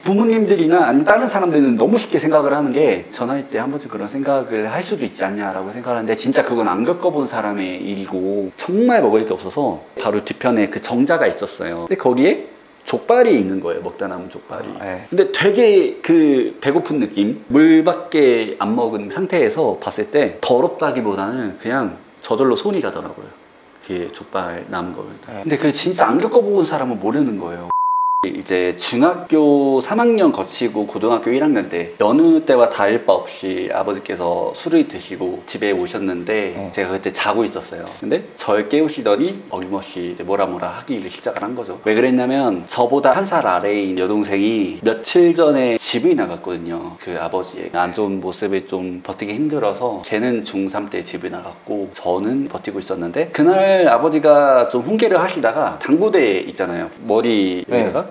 부모님들이나 아니면 다른 사람들은 너무 쉽게 생각을 하는 게 저 나이 때 한 번쯤 그런 생각을 할 수도 있지 않냐라고 생각하는데, 진짜 그건 안 겪어본 사람의 일이고 정말 먹을 게 없어서 바로 뒤편에 그 정자가 있었어요. 근데 거기에 족발이 있는 거예요. 먹다 남은 족발이. 근데 되게 그 배고픈 느낌, 물밖에 안 먹은 상태에서 봤을 때 더럽다기보다는 그냥 저절로 손이 가더라고요. 그 족발 남은 걸. 근데 그 진짜 안 겪어본 사람은 모르는 거예요. 이제 중학교 3학년 거치고 고등학교 1학년 때 여느 때와 다를 바 없이 아버지께서 술을 드시고 집에 오셨는데 제가 그때 자고 있었어요. 근데 절 깨우시더니 어김없이 이제 뭐라 하기를 시작을 한 거죠. 왜 그랬냐면 저보다 한 살 아래인 여동생이 며칠 전에 집을 나갔거든요. 그 아버지의 안 좋은 모습을 좀 버티기 힘들어서 걔는 중3 때 집을 나갔고 저는 버티고 있었는데, 그날 아버지가 좀 훈계를 하시다가 당구대 있잖아요. 머리 여기다가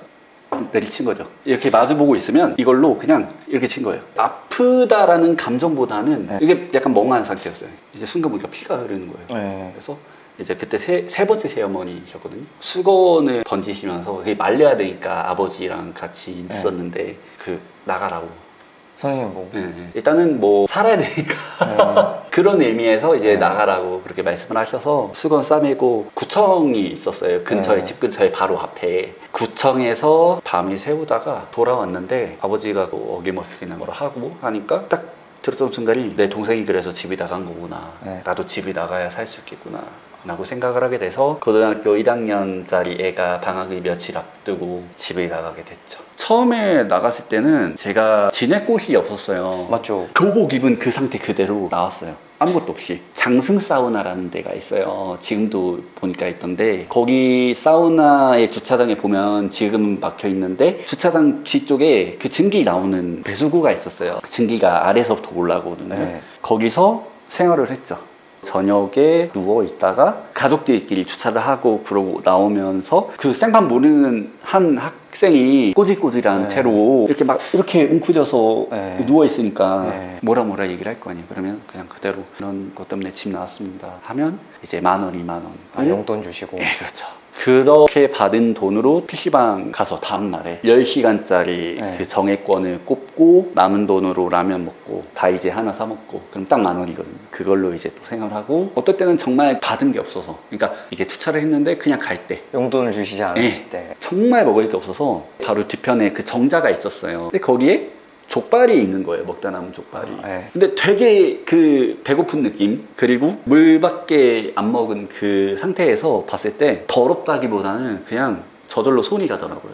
내리친 거죠. 이렇게 마주보고 있으면 이걸로 그냥 이렇게 친 거예요. 아프다라는 감정보다는 이게 약간 멍한 상태였어요. 이제 순간 보니까 피가 흐르는 거예요. 그래서 이제 그때 세 번째 새어머니셨거든요. 수건을 던지시면서 그게 말려야 되니까 아버지랑 같이 있었는데 그 나가라고. 선생님 뭐 일단은 뭐 살아야 되니까 그런 의미에서 이제 나가라고 그렇게 말씀을 하셔서 수건 싸매고 구청이 있었어요. 근처에 집 근처에 바로 앞에. 구청에서 밤이 새우다가 돌아왔는데 아버지가 또 어김없이 그냥 뭐라 하고 하니까 딱 들었던 순간이 내 동생이 그래서 집이 나간 거구나. 나도 집이 나가야 살 수 있겠구나 라고 생각을 하게 돼서 고등학교 1학년짜리 애가 방학을 며칠 앞두고 집에 나가게 됐죠. 처음에 나갔을 때는 제가 지낼 곳이 없었어요. 맞죠. 교복 입은 그 상태 그대로 나왔어요. 아무것도 없이. 장승 사우나라는 데가 있어요. 지금도 보니까 있던데, 거기 사우나의 주차장에 보면 지금은 막혀 있는데 주차장 뒤쪽에 그 증기 나오는 배수구가 있었어요. 그 증기가 아래서부터 올라오거든요. 거기서 생활을 했죠. 저녁에 누워 있다가 가족들끼리 주차를 하고 그러고 나오면서 그 생판 모르는 한 학생이 꼬질꼬질한 채로 이렇게 막 이렇게 웅크려서 누워 있으니까 뭐라 얘기를 할 거 아니에요. 그러면 그냥 그대로 그런 것 때문에 집 나왔습니다 하면 이제 10,000원, 20,000원 용돈 주시고. 그렇죠. 그렇게 받은 돈으로 PC방 가서 다음날에 10시간짜리 그 정액권을 꼽고 남은 돈으로 라면 먹고 다이제 하나 사 먹고, 그럼 딱 10,000원이거든요. 그걸로 이제 또 생활하고, 어떨 때는 정말 받은 게 없어서, 그러니까 이게 투자를 했는데 그냥 갈 때 용돈을 주시지 않았을 때 정말 먹을 게 없어서 바로 뒤편에 그 정자가 있었어요. 근데 거기에 족발이 있는 거예요. 먹다 남은 족발이. 근데 되게 그 배고픈 느낌, 그리고 물밖에 안 먹은 그 상태에서 봤을 때 더럽다기보다는 그냥 저절로 손이 가더라고요.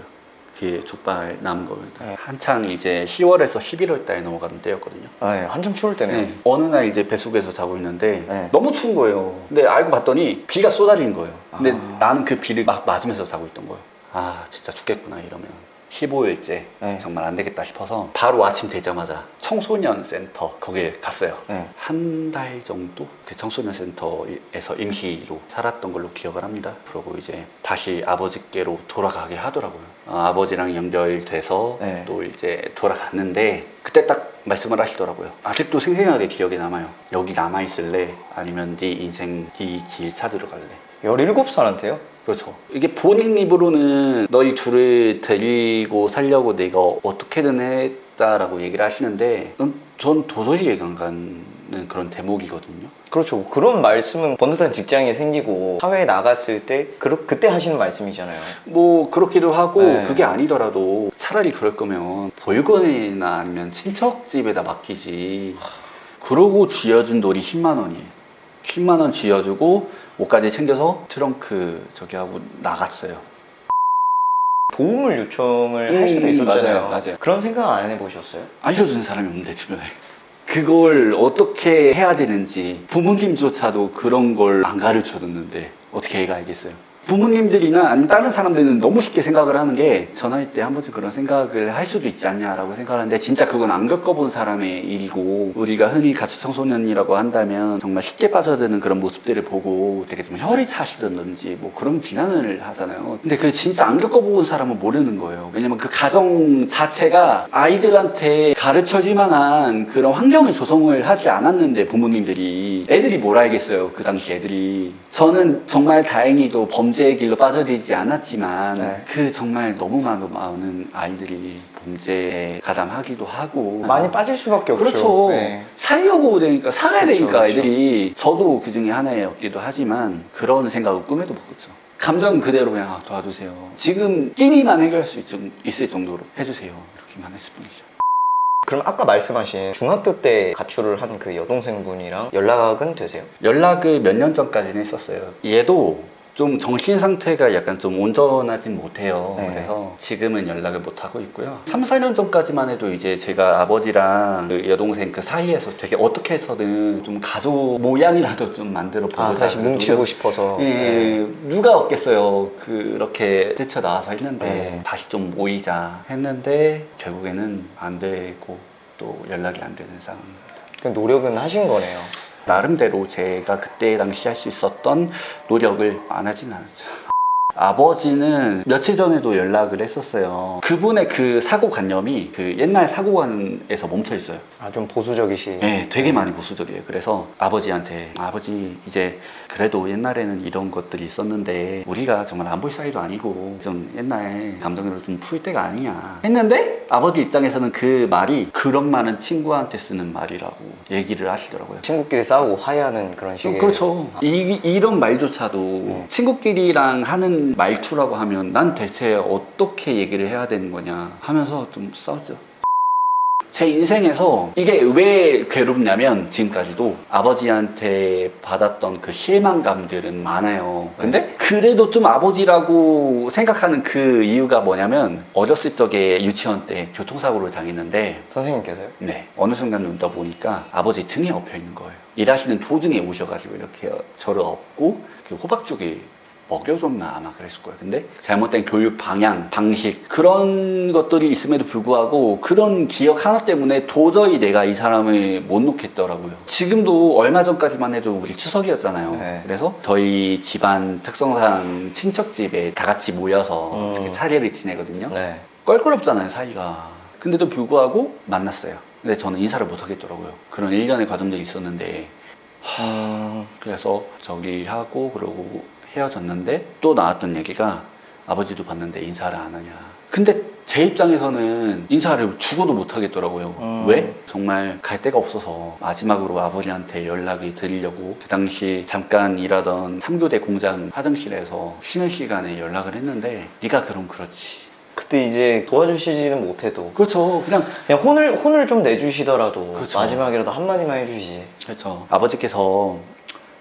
그 족발 남은 걸. 한창 이제 10월에서 11월 달에 넘어가는 때였거든요. 한참 추울 때네요. 어느 날 이제 뱃속에서 자고 있는데 너무 추운 거예요. 근데 알고 봤더니 비가 쏟아지는 거예요. 근데 나는 그 비를 막 맞으면서 자고 있던 거예요. 아, 진짜 죽겠구나 이러면. 15일째 정말 안 되겠다 싶어서 바로 아침 되자마자 청소년 센터 거기에 갔어요. 한 달 정도 그 청소년 센터에서 임시로 살았던 걸로 기억을 합니다. 그러고 이제 다시 아버지께로 돌아가게 하더라고요. 아버지랑 연결돼서 또 이제 돌아갔는데 그때 딱 말씀을 하시더라고요. 아직도 생생하게 기억에 남아요. 여기 남아있을래? 아니면 네 인생 네 길 찾으러 갈래? 17살한테요? 그렇죠. 이게 본인 입으로는 너희 둘을 데리고 살려고 내가 어떻게든 했다라고 얘기를 하시는데 전 도저히 이해가 안 가는 그런 대목이거든요. 그렇죠. 그런 말씀은 번듯한 직장이 생기고 사회에 나갔을 때 그때 하시는 말씀이잖아요. 뭐 그렇기도 하고 그게 아니더라도 차라리 그럴 거면 볼거리나 아니면 친척 집에다 맡기지. 그러고 쥐어준 돈이 10만 원이에요. 10만 원 쥐어주고 옷까지 챙겨서 트렁크 저기 하고 나갔어요. 도움을 요청을 할 수도 있었잖아요. 맞아요. 그런 생각 안 해보셨어요? 알려주는 사람이 없는데 주변에. 그걸 어떻게 해야 되는지 부모님조차도 그런 걸 안 가르쳐줬는데 어떻게 애가 알겠어요. 부모님들이나 아니면 다른 사람들은 너무 쉽게 생각을 하는 게 저 나이 때 한 번쯤 그런 생각을 할 수도 있지 않냐라고 생각하는데, 진짜 그건 안 겪어본 사람의 일이고, 우리가 흔히 가출 청소년이라고 한다면 정말 쉽게 빠져드는 그런 모습들을 보고 되게 좀 혀를 차시던지 뭐 그런 비난을 하잖아요. 근데 그 진짜 안 겪어본 사람은 모르는 거예요. 왜냐면 그 가정 자체가 아이들한테 가르쳐질 만한 그런 환경을 조성을 하지 않았는데, 부모님들이 애들이 뭘 알겠어요. 그 당시 애들이. 저는 정말 다행히도 범죄 범죄의 길로 빠져들지 않았지만 네. 그 정말 너무 많은 아이들이 범죄에 가담하기도 하고 많이 빠질 수밖에 없죠. 그렇죠. 네. 살려고 되니까 살아야 그렇죠, 되니까 그렇죠. 애들이 저도 그 중에 하나였기도 하지만 그런 생각을 꿈에도 못 꿨죠. 감정 그대로 그냥 도와주세요. 지금 끼니만 해결할 수 있을 정도로 해주세요. 이렇게만 했을 뿐이죠. 그럼 아까 말씀하신 중학교 때 가출을 한 그 여동생분이랑 연락은 되세요? 연락을 몇 년 전까지는 했었어요. 얘도 좀 정신 상태가 약간 좀 온전하진 못해요. 네. 그래서 지금은 연락을 못 하고 있고요. 3, 4년 전까지만 해도 이제 제가 아버지랑 그 여동생 그 사이에서 되게 어떻게 해서든 좀 가족 모양이라도 좀 만들어 보고자. 다시 뭉치고 싶어서. 예, 네. 누가 없겠어요. 그렇게 뛰쳐 나와서 했는데 네. 다시 좀 모이자 했는데 결국에는 안 되고 또 연락이 안 되는 상황입니다. 그 노력은 하신 거네요. 나름대로 제가 그때 당시 할 수 있었던 노력을 안 하진 않았죠. 아버지는 며칠 전에도 연락을 했었어요. 그분의 그 사고관념이 그 옛날 사고관에서 멈춰 있어요. 아, 좀 보수적이시. 네, 되게 많이 보수적이에요. 그래서 아버지한테 아버지 이제 그래도 옛날에는 이런 것들이 있었는데 우리가 정말 안 볼 사이도 아니고 좀 옛날 감정으로 좀 풀 때가 아니냐 했는데 아버지 입장에서는 그 말이 그런 말은 친구한테 쓰는 말이라고 얘기를 하시더라고요. 친구끼리 싸우고 화해하는 그런 식의. 그렇죠. 이런 말조차도 친구끼리랑 하는 말투라고 하면 난 대체 어떻게 얘기를 해야 되는 거냐 하면서 좀 싸웠죠. 제 인생에서 이게 왜 괴롭냐면 지금까지도 아버지한테 받았던 그 실망감들은 많아요. 근데 그래도 좀 아버지라고 생각하는 그 이유가 뭐냐면 어렸을 적에 유치원 때 교통사고를 당했는데 선생님께서요? 네, 어느 순간 눈 떠보니까 아버지 등에 엎여 있는 거예요. 일하시는 도중에 오셔가지고 이렇게 저를 업고 그 호박죽이 먹여줬나 아마 그랬을 거예요. 근데 잘못된 교육 방향, 방식 그런 것들이 있음에도 불구하고 그런 기억 하나 때문에 도저히 내가 이 사람을 못 놓겠더라고요. 지금도 얼마 전까지만 해도 우리 추석이었잖아요. 네. 그래서 저희 집안 특성상 친척집에 다 같이 모여서 이렇게 차례를 지내거든요. 네. 껄끄럽잖아요, 사이가. 근데도 불구하고 만났어요. 근데 저는 인사를 못 하겠더라고요. 그런 일련의 과정들이 있었는데 그래서 저기 하고 그러고 헤어졌는데 또 나왔던 얘기가 아버지도 봤는데 인사를 안 하냐. 근데 제 입장에서는 인사를 죽어도 못 하겠더라고요. 왜? 정말 갈 데가 없어서 마지막으로 아버지한테 연락을 드리려고 그 당시 잠깐 일하던 3교대 공장 화장실에서 쉬는 시간에 연락을 했는데 네가 그럼 그렇지. 그때 이제 도와주시지는 못해도 그렇죠. 그냥 혼을 좀 내주시더라도 그렇죠. 마지막이라도 한마디만 해주시지. 그렇죠. 아버지께서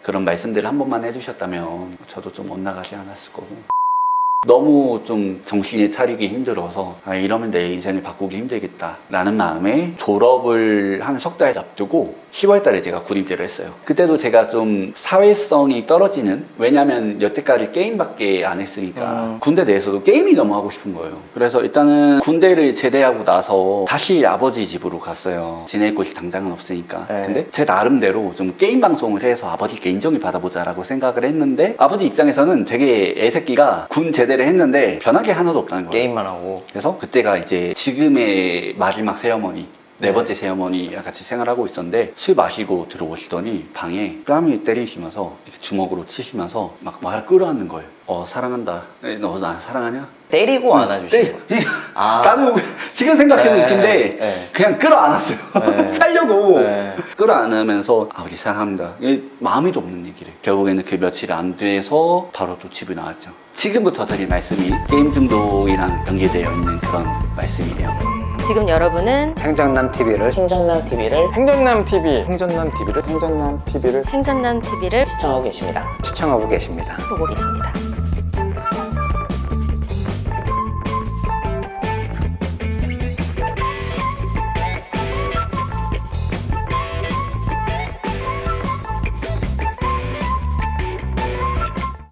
그런 말씀들을 한 번만 해주셨다면 저도 좀 엇나가지 않았을 거고 너무 좀 정신이 차리기 힘들어서 이러면 내 인생을 바꾸기 힘들겠다 라는 마음에 졸업을 한 석 달 앞두고 10월 달에 제가 군입대를 했어요. 그때도 제가 좀 사회성이 떨어지는, 왜냐면 여태까지 게임밖에 안 했으니까 군대 내에서도 게임이 너무 하고 싶은 거예요. 그래서 일단은 군대를 제대하고 나서 다시 아버지 집으로 갔어요. 지낼 곳이 당장은 없으니까. 네. 근데 제 나름대로 좀 게임 방송을 해서 아버지께 인정을 받아보자 라고 생각을 했는데 아버지 입장에서는 되게 애새끼가 군 제대를 했는데 변한 게 하나도 없다는 거예요. 게임만 하고. 그래서 그때가 이제 지금의 마지막 세어머니, 네 번째 세어머니랑 같이 생활하고 있었는데 술 마시고 들어오시더니 방에 뺨을 때리시면서 이렇게 주먹으로 치시면서 막 말을 끌어안는 거예요. 사랑한다. 너 나 사랑하냐? 때리고 안아주시는 거예요. 나도 지금 생각해도 네, 웃긴데 네. 그냥 끌어안았어요. 네. 살려고 네. 끌어안으면서 아버지 사랑합니다. 마음에도 없는 얘기를. 결국에는 그 며칠 안 돼서 바로 또 집에 나왔죠. 지금부터 드릴 말씀이 게임 중독이랑 연계되어 있는 그런 말씀이에요. 지금 여러분은 행정남 TV를 행전남 TV를 행정남 TV를 행정남 TV를 시청하고 계십니다. 시청하고 계십니다. 보고 계십니다.